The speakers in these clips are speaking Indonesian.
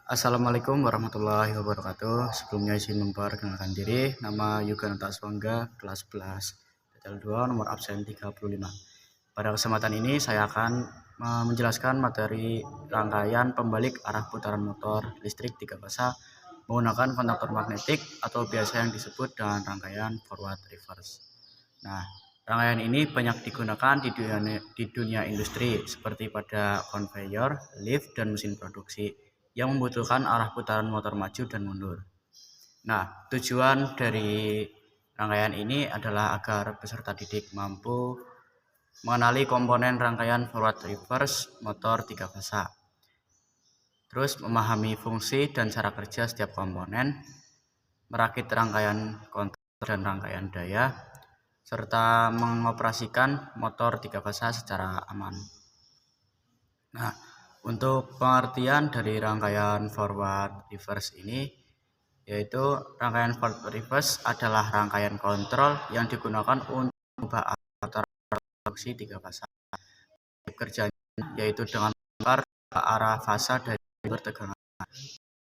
Assalamualaikum warahmatullahi wabarakatuh. Sebelumnya izin memperkenalkan diri, nama Yuga Nataswangga, kelas 11, detail 2, nomor absen 35. Pada kesempatan ini saya akan menjelaskan materi rangkaian pembalik arah putaran motor listrik 3 fasa menggunakan kontaktor magnetik atau biasa yang disebut dengan rangkaian forward reverse. Nah, rangkaian ini banyak digunakan di dunia industri seperti pada konveyor, lift, dan mesin produksi yang membutuhkan arah putaran motor maju dan mundur. Nah, tujuan dari rangkaian ini adalah agar peserta didik mampu mengenali komponen rangkaian forward reverse motor 3 fasa. Terus memahami fungsi dan cara kerja setiap komponen, merakit rangkaian kontaktor dan rangkaian daya, serta mengoperasikan motor 3 fasa secara aman. Nah, untuk pengertian dari rangkaian forward reverse ini, yaitu rangkaian forward reverse adalah rangkaian kontrol yang digunakan untuk mengubah arah produksi 3 fasa. Kerjanya yaitu dengan membongkar ke arah fasa dari bertegangan.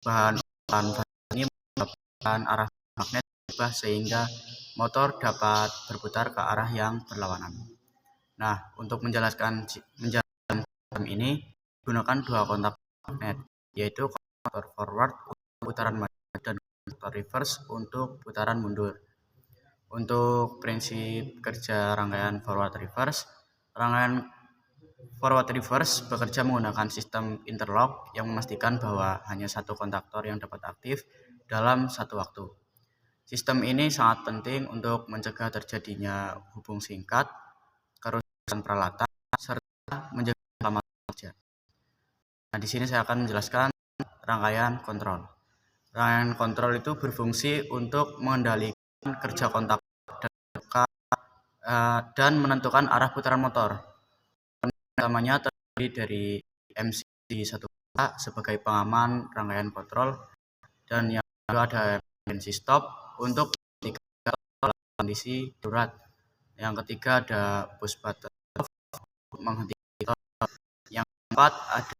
Bahan fasa ini menyebabkan arah magnet berubah sehingga motor dapat berputar ke arah yang berlawanan. Nah, untuk menjalankan sistem ini gunakan dua kontak magnet, yaitu kontaktor forward untuk putaran maju dan kontaktor reverse untuk putaran mundur. Untuk prinsip kerja rangkaian forward reverse, rangkaian forward reverse bekerja menggunakan sistem interlock yang memastikan bahwa hanya satu kontaktor yang dapat aktif dalam satu waktu. Sistem ini sangat penting untuk mencegah terjadinya hubung singkat, kerusakan peralatan, serta menjaga keselamatan kerja. Nah, di sini saya akan menjelaskan rangkaian kontrol. Rangkaian kontrol itu berfungsi untuk mengendalikan kerja kontak dan menentukan arah putaran motor. Utamanya terdiri dari MC1 sebagai pengaman rangkaian kontrol, dan yang kedua ada emergency stop untuk kondisi darurat. Yang ketiga ada push button menghentikan. Yang keempat ada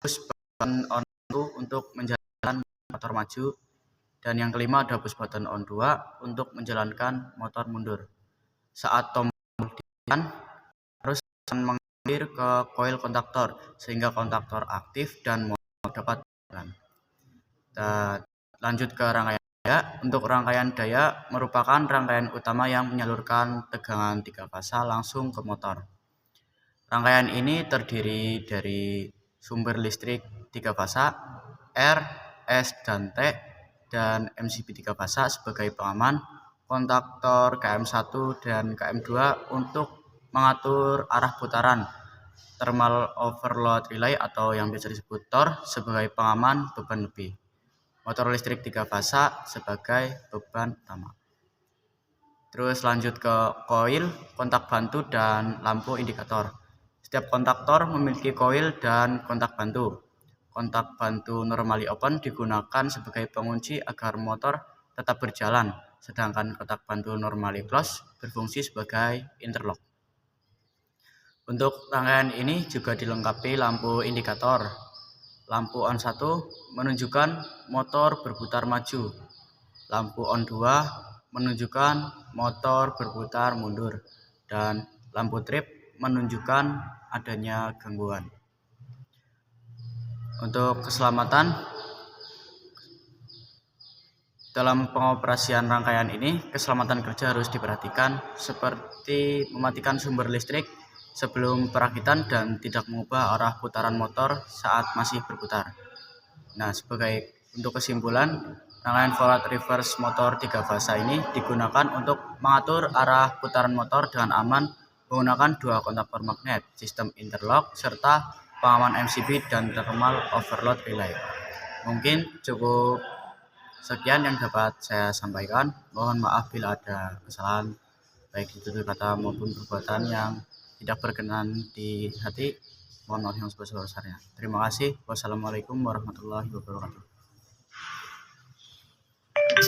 push button on 2 untuk menjalankan motor maju, dan yang kelima ada push button on 2 untuk menjalankan motor mundur. Saat tombol ditekan, harus mengalir ke koil kontaktor sehingga kontaktor aktif dan motor dapat berjalan. Lanjut ke rangkaian daya. Untuk rangkaian daya merupakan rangkaian utama yang menyalurkan tegangan 3 fasa langsung ke motor. Rangkaian ini terdiri dari sumber listrik 3 fasa, R, S, dan T, dan MCB 3 fasa sebagai pengaman, kontaktor KM1 dan KM2 untuk mengatur arah putaran, thermal overload relay atau yang biasa disebut TOR sebagai pengaman beban lebih, motor listrik 3 fasa sebagai beban utama. Terus lanjut ke koil, kontak bantu, dan lampu indikator. Setiap kontaktor memiliki koil dan kontak bantu. Kontak bantu normally open digunakan sebagai pengunci agar motor tetap berjalan, sedangkan kontak bantu normally close berfungsi sebagai interlock. Untuk rangkaian ini juga dilengkapi lampu indikator. Lampu on 1 menunjukkan motor berputar maju. Lampu on 2 menunjukkan motor berputar mundur, dan lampu trip menunjukkan adanya gangguan. Untuk keselamatan dalam pengoperasian rangkaian ini, keselamatan kerja harus diperhatikan seperti mematikan sumber listrik sebelum perakitan dan tidak mengubah arah putaran motor saat masih berputar. Nah, untuk kesimpulan, rangkaian forward reverse motor 3 fasa ini digunakan untuk mengatur arah putaran motor dengan aman menggunakan dua kontaktor magnet, sistem interlock, serta pengaman MCB dan thermal overload relay. Mungkin cukup sekian yang dapat saya sampaikan. Mohon maaf bila ada kesalahan, baik itu kata maupun perbuatan yang tidak berkenan di hati. Mohon maaf yang sebesar-besarnya. Terima kasih. Wassalamualaikum warahmatullahi wabarakatuh.